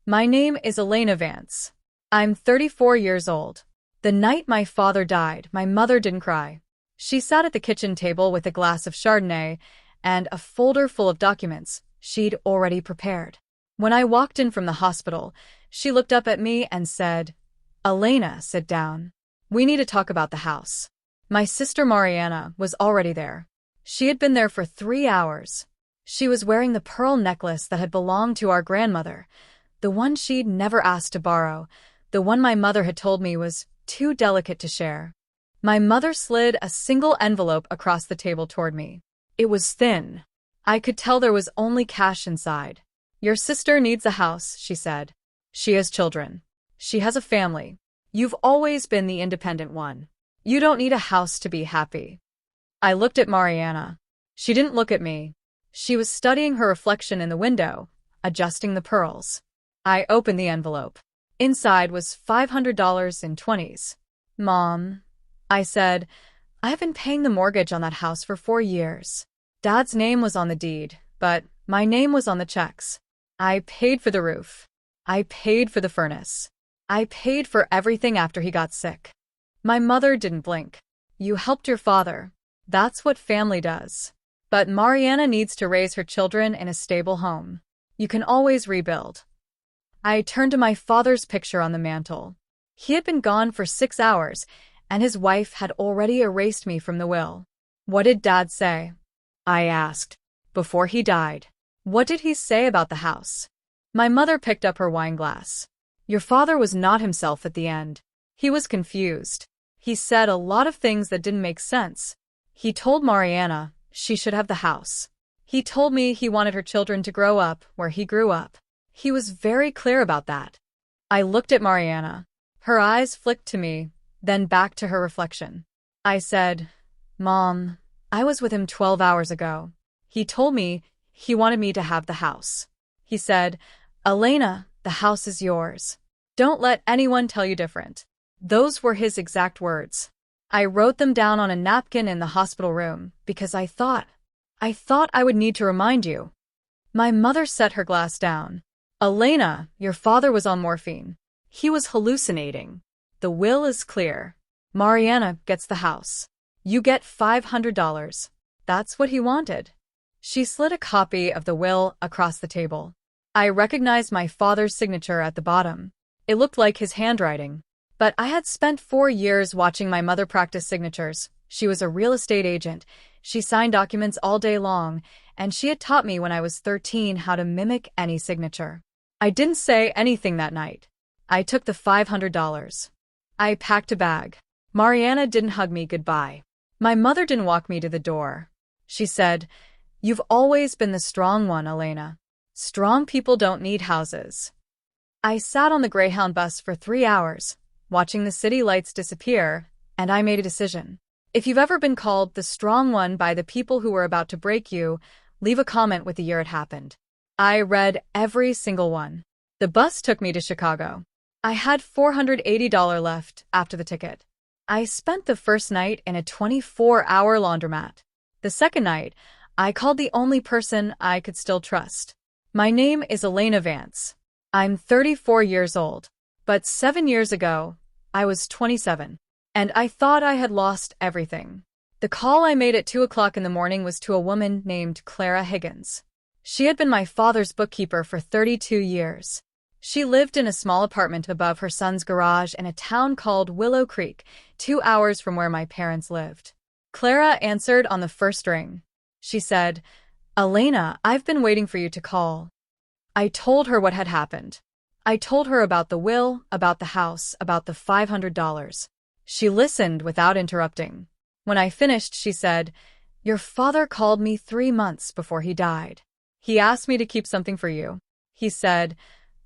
My name is Elena Vance. I'm 34 years old. The night my father died, my mother didn't cry. She sat at the kitchen table with a glass of Chardonnay and a folder full of documents she'd already prepared. When I walked in from the hospital, she looked up at me and said, "Elena, sit down. We need to talk about the house." My sister Mariana was already there. She had been there for 3 hours. She was wearing the pearl necklace that had belonged to our grandmother, the one she'd never asked to borrow, the one my mother had told me was too delicate to share. My mother slid a single envelope across the table toward me. It was thin. I could tell there was only cash inside. "Your sister needs a house," she said. "She has children. She has a family. You've always been the independent one. You don't need a house to be happy." I looked at Mariana. She didn't look at me. She was studying her reflection in the window, adjusting the pearls. I opened the envelope. Inside was $500 in 20s. "Mom," I said, "I've been paying the mortgage on that house for 4 years. Dad's name was on the deed, but my name was on the checks. I paid for the roof. I paid for the furnace. I paid for everything after he got sick." My mother didn't blink. "You helped your father. That's what family does. But Mariana needs to raise her children in a stable home. You can always rebuild." I turned to my father's picture on the mantel. He had been gone for 6 hours, and his wife had already erased me from the will. "What did Dad say?" I asked. "Before he died. What did he say about the house?" My mother picked up her wine glass. "Your father was not himself at the end. He was confused. He said a lot of things that didn't make sense. He told Mariana she should have the house. He told me he wanted her children to grow up where he grew up. He was very clear about that." I looked at Mariana. Her eyes flicked to me, then back to her reflection. I said, "Mom, I was with him 12 hours ago. He told me he wanted me to have the house. He said, 'Elena, the house is yours. Don't let anyone tell you different.'" Those were his exact words. I wrote them down on a napkin in the hospital room because I thought I would need to remind you. My mother set her glass down. "Elena, your father was on morphine. He was hallucinating. The will is clear. Mariana gets the house. You get $500. That's what he wanted." She slid a copy of the will across the table. I recognized my father's signature at the bottom. It looked like his handwriting. But I had spent 4 years watching my mother practice signatures. She was a real estate agent. She signed documents all day long, and she had taught me when I was 13 how to mimic any signature. I didn't say anything that night. I took the $500. I packed a bag. Mariana didn't hug me goodbye. My mother didn't walk me to the door. She said, "You've always been the strong one, Elena. Strong people don't need houses." I sat on the Greyhound bus for 3 hours, watching the city lights disappear, and I made a decision. If you've ever been called the strong one by the people who were about to break you, leave a comment with the year it happened. I read every single one. The bus took me to Chicago. I had $480 left after the ticket. I spent the first night in a 24-hour laundromat. The second night, I called the only person I could still trust. My name is Elena Vance. I'm 34 years old. But 7 years ago, I was 27. And I thought I had lost everything. The call I made at 2 o'clock in the morning was to a woman named Clara Higgins. She had been my father's bookkeeper for 32 years. She lived in a small apartment above her son's garage in a town called Willow Creek, 2 hours from where my parents lived. Clara answered on the first ring. She said, "Elena, I've been waiting for you to call." I told her what had happened. I told her about the will, about the house, about the $500. She listened without interrupting. When I finished, she said, "Your father called me 3 months before he died. He asked me to keep something for you. He said,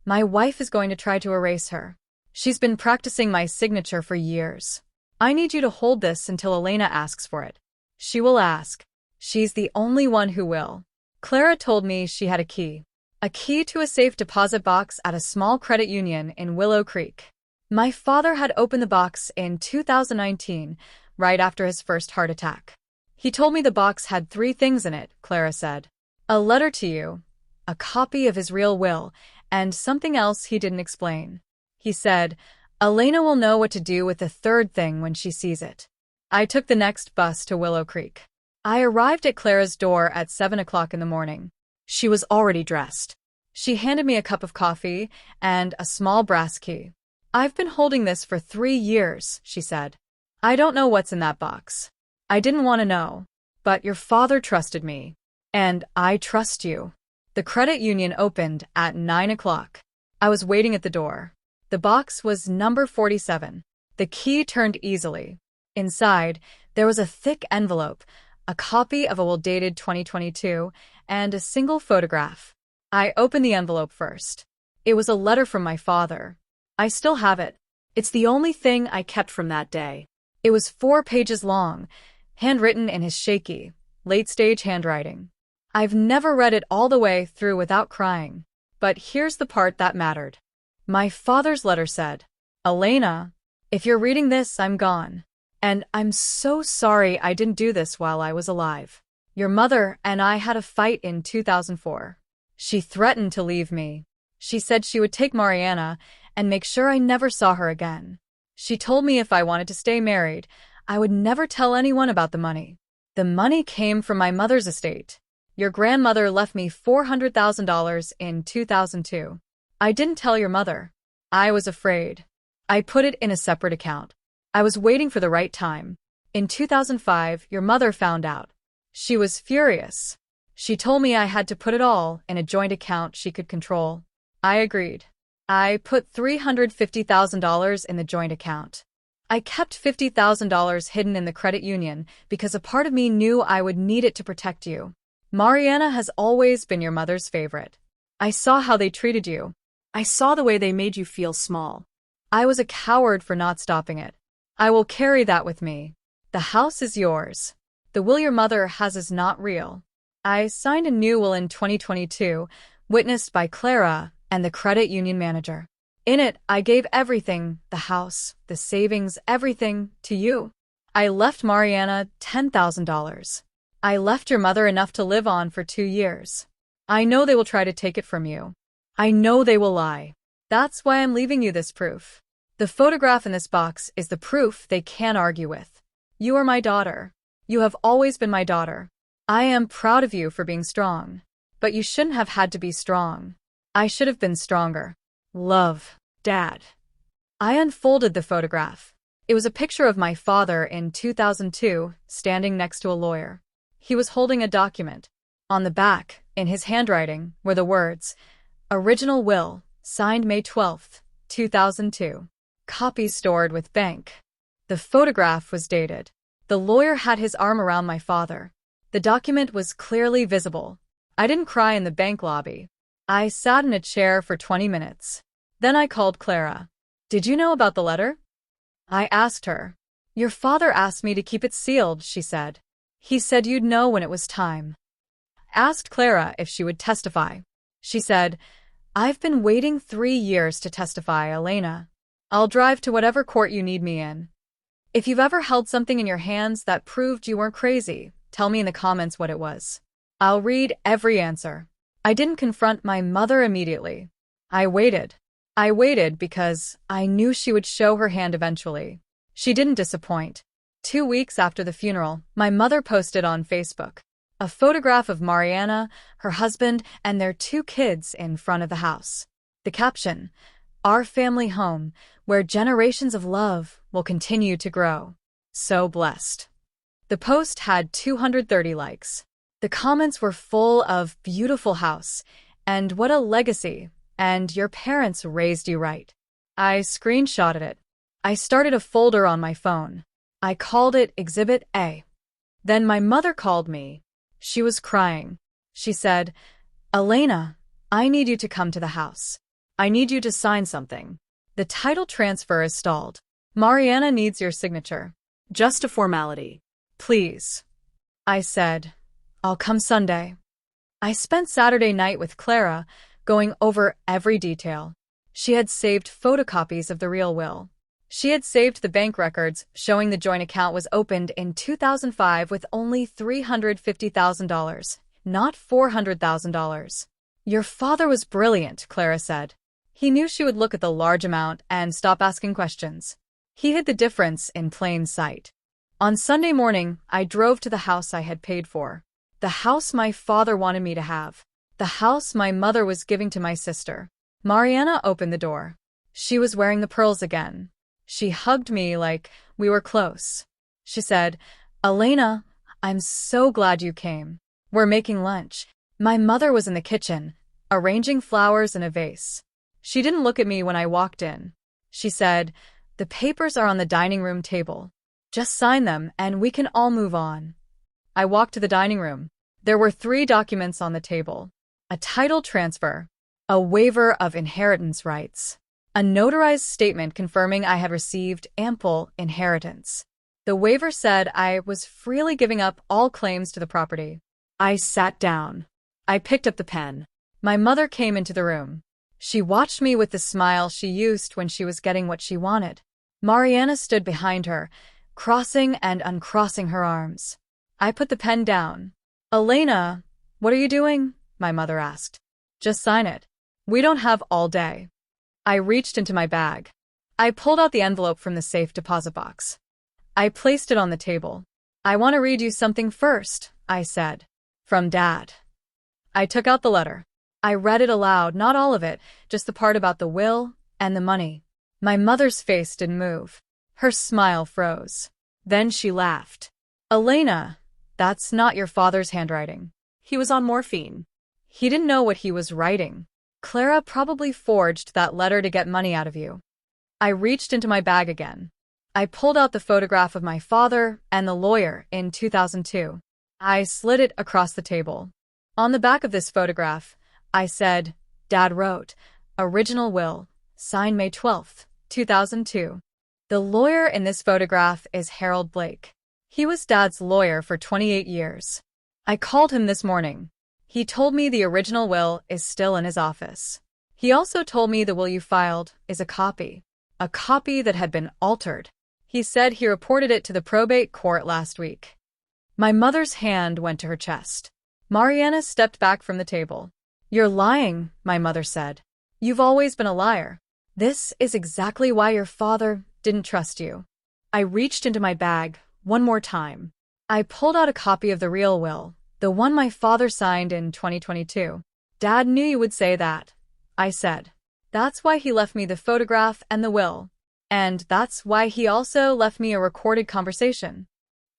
'My wife is going to try to erase her. She's been practicing my signature for years. I need you to hold this until Elena asks for it. She will ask. She's the only one who will.'" Clara told me she had a key to a safe deposit box at a small credit union in Willow Creek. My father had opened the box in 2019, right after his first heart attack. He told me the box had 3 things in it, Clara said. "A letter to you, a copy of his real will, and something else he didn't explain. He said, "Elena will know what to do with the third thing when she sees it." I took the next bus to Willow Creek. I arrived at Clara's door at 7 o'clock in the morning. She was already dressed. She handed me a cup of coffee and a small brass key. "I've been holding this for 3 years," she said. "I don't know what's in that box. I didn't want to know. But your father trusted me. And I trust you." The credit union opened at 9 o'clock. I was waiting at the door. The box was number 47. The key turned easily. Inside, there was a thick envelope, a copy of a will dated 2022, and a single photograph. I opened the envelope first. It was a letter from my father. I still have it. It's the only thing I kept from that day. It was 4 pages long, handwritten in his shaky, late-stage handwriting. I've never read it all the way through without crying. But here's the part that mattered. My father's letter said, "Elena, if you're reading this, I'm gone. And I'm so sorry I didn't do this while I was alive. Your mother and I had a fight in 2004. She threatened to leave me. She said she would take Mariana and make sure I never saw her again. She told me if I wanted to stay married, I would never tell anyone about the money. The money came from my mother's estate. Your grandmother left me $400,000 in 2002. I didn't tell your mother. I was afraid. I put it in a separate account. I was waiting for the right time. In 2005, your mother found out. She was furious. She told me I had to put it all in a joint account she could control. I agreed. I put $350,000 in the joint account. I kept $50,000 hidden in the credit union because a part of me knew I would need it to protect you. Mariana has always been your mother's favorite. I saw how they treated you. I saw the way they made you feel small. I was a coward for not stopping it. I will carry that with me. The house is yours. The will your mother has is not real." I signed a new will in 2022, witnessed by Clara and the credit union manager. In it, I gave everything, the house, the savings, everything, to you. I left Mariana $10,000. I left your mother enough to live on for 2 years. I know they will try to take it from you. I know they will lie. That's why I'm leaving you this proof. The photograph in this box is the proof they can't argue with. You are my daughter. You have always been my daughter. I am proud of you for being strong. But you shouldn't have had to be strong. I should have been stronger. Love, Dad. I unfolded the photograph. It was a picture of my father in 2002, standing next to a lawyer. He was holding a document. On the back, in his handwriting, were the words, "Original will, signed May 12, 2002. Copy stored with bank." The photograph was dated. The lawyer had his arm around my father. The document was clearly visible. I didn't cry in the bank lobby. I sat in a chair for 20 minutes. Then I called Clara. "Did you know about the letter?" I asked her. "Your father asked me to keep it sealed," she said. "He said you'd know when it was time." I asked Clara if she would testify. She said, "I've been waiting 3 years to testify, Elena. I'll drive to whatever court you need me in. If you've ever held something in your hands that proved you weren't crazy, tell me in the comments what it was. I'll read every answer." I didn't confront my mother immediately. I waited. I waited because I knew she would show her hand eventually. She didn't disappoint. 2 weeks after the funeral, my mother posted on Facebook a photograph of Mariana, her husband, and their 2 kids in front of the house. The caption, "Our family home, where generations of love will continue to grow. So blessed." The post had 230 likes. The comments were full of "beautiful house," and "what a legacy," and "your parents raised you right." I screenshotted it. I started a folder on my phone. I called it Exhibit A. Then my mother called me. She was crying. She said, "Elena, I need you to come to the house. I need you to sign something. The title transfer is stalled. Mariana needs your signature. Just a formality. Please." I said, "I'll come Sunday." I spent Saturday night with Clara, going over every detail. She had saved photocopies of the real will. She had saved the bank records showing the joint account was opened in 2005 with only $350,000, not $400,000. Your father was brilliant, Clara said. He knew she would look at the large amount and stop asking questions. He hid the difference in plain sight. On Sunday morning, I drove to the house I had paid for. The house my father wanted me to have. The house my mother was giving to my sister. Mariana opened the door. She was wearing the pearls again. She hugged me like we were close. She said, Elena, I'm so glad you came. We're making lunch. My mother was in the kitchen, arranging flowers in a vase. She didn't look at me when I walked in. She said, the papers are on the dining room table. Just sign them and we can all move on. I walked to the dining room. There were 3 documents on the table. A title transfer, a waiver of inheritance rights, a notarized statement confirming I had received ample inheritance. The waiver said I was freely giving up all claims to the property. I sat down. I picked up the pen. My mother came into the room. She watched me with the smile she used when she was getting what she wanted. Mariana stood behind her, crossing and uncrossing her arms. I put the pen down. Elena, what are you doing? My mother asked. Just sign it. We don't have all day. I reached into my bag. I pulled out the envelope from the safe deposit box. I placed it on the table. I want to read you something first, I said. From Dad. I took out the letter. I read it aloud, not all of it, just the part about the will and the money. My mother's face didn't move. Her smile froze. Then she laughed. Elena, that's not your father's handwriting. He was on morphine. He didn't know what he was writing. Clara probably forged that letter to get money out of you. I reached into my bag again. I pulled out the photograph of my father and the lawyer in 2002. I slid it across the table. On the back of this photograph, I said, Dad wrote, original will, signed May 12, 2002. The lawyer in this photograph is Harold Blake. He was Dad's lawyer for 28 years. I called him this morning. He told me the original will is still in his office. He also told me the will you filed is a copy that had been altered. He said he reported it to the probate court last week. My mother's hand went to her chest. Mariana stepped back from the table. You're lying, my mother said. You've always been a liar. This is exactly why your father didn't trust you. I reached into my bag one more time. I pulled out a copy of the real will, the one my father signed in 2022. Dad knew you would say that, I said. That's why he left me the photograph and the will. And that's why he also left me a recorded conversation.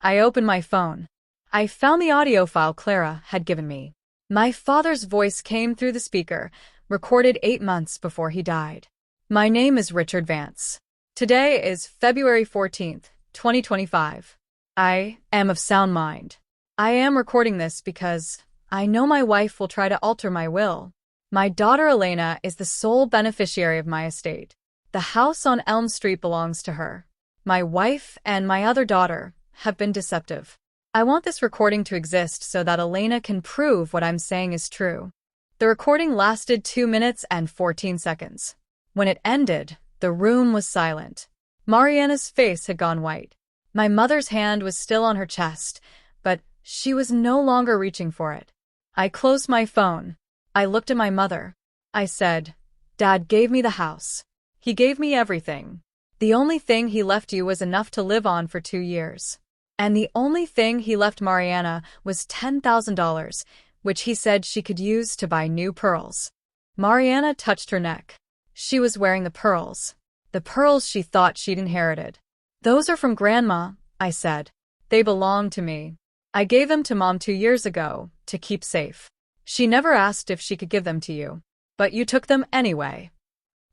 I opened my phone. I found the audio file Clara had given me. My father's voice came through the speaker, recorded 8 months before he died. My name is Richard Vance. Today is February 14th, 2025. I am of sound mind. I am recording this because I know my wife will try to alter my will. My daughter Elena is the sole beneficiary of my estate. The house on Elm Street belongs to her. My wife and my other daughter have been deceptive. I want this recording to exist so that Elena can prove what I'm saying is true. The recording lasted 2 minutes and 14 seconds. When it ended, the room was silent. Mariana's face had gone white. My mother's hand was still on her chest, but she was no longer reaching for it. I closed my phone. I looked at my mother. I said, Dad gave me the house. He gave me everything. The only thing he left you was enough to live on for 2 years. And the only thing he left Mariana was $10,000, which he said she could use to buy new pearls. Mariana touched her neck. She was wearing the pearls she thought she'd inherited. Those are from Grandma, I said. They belong to me. I gave them to Mom 2 years ago, to keep safe. She never asked if she could give them to you. But you took them anyway.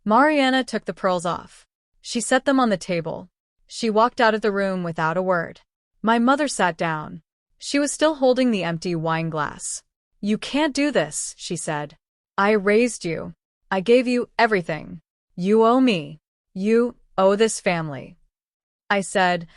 Mariana took the pearls off. She set them on the table. She walked out of the room without a word. My mother sat down. She was still holding the empty wine glass. You can't do this, she said. I raised you. I gave you everything. You owe me. You owe this family. I said,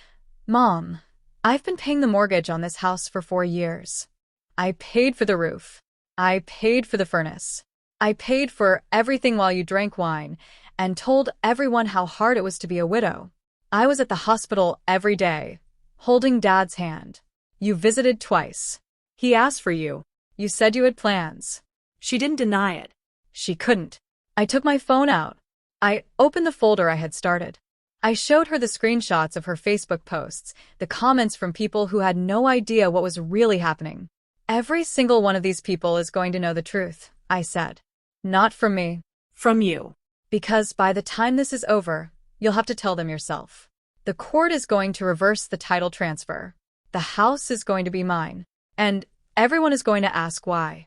Mom, I've been paying the mortgage on this house for 4 years. I paid for the roof. I paid for the furnace. I paid for everything while you drank wine and told everyone how hard it was to be a widow. I was at the hospital every day, holding Dad's hand. You visited twice. He asked for you. You said you had plans. She didn't deny it. She couldn't. I took my phone out. I opened the folder I had started. I showed her the screenshots of her Facebook posts, the comments from people who had no idea what was really happening. Every single one of these people is going to know the truth, I said. Not from me. From you. Because by the time this is over, you'll have to tell them yourself. The court is going to reverse the title transfer. The house is going to be mine. And everyone is going to ask why.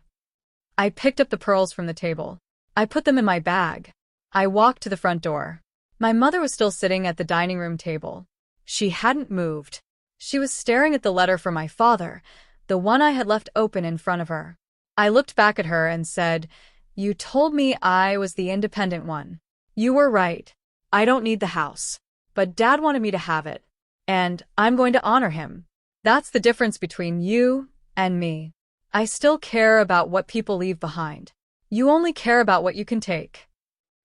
I picked up the pearls from the table. I put them in my bag. I walked to the front door. My mother was still sitting at the dining room table. She hadn't moved. She was staring at the letter from my father, the one I had left open in front of her. I looked back at her and said, "You told me I was the independent one. You were right. I don't need the house. But Dad wanted me to have it. And I'm going to honor him. That's the difference between you and me. I still care about what people leave behind. You only care about what you can take."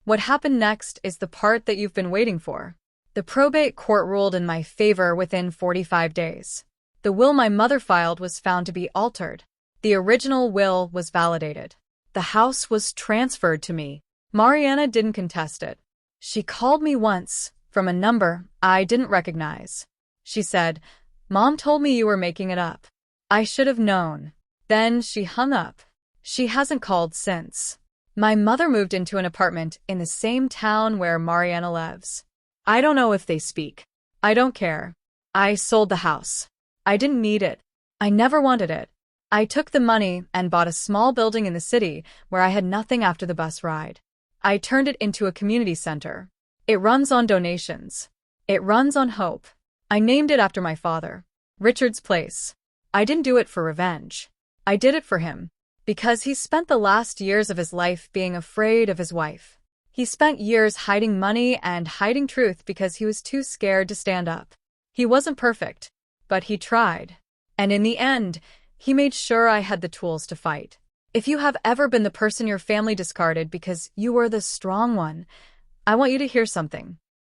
What happened next is the part that you've been waiting for. The probate court ruled in my favor within 45 days. The will my mother filed was found to be altered. The original will was validated. The house was transferred to me. Mariana didn't contest it. She called me once, from a number I didn't recognize. She said, "Mom told me you were making it up." I should have known. Then she hung up. She hasn't called since. My mother moved into an apartment in the same town where Mariana lives. I don't know if they speak. I don't care. I sold the house. I didn't need it. I never wanted it. I took the money and bought a small building in the city where I had nothing after the bus ride. I turned it into a community center. It runs on donations. It runs on hope. I named it after my father, Richard's Place. I didn't do it for revenge. I did it for him. Because he spent the last years of his life being afraid of his wife. He spent years hiding money and hiding truth because he was too scared to stand up. He wasn't perfect, but he tried. And in the end, he made sure I had the tools to fight. If you have ever been the person your family discarded because you were the strong one, I want you to hear something.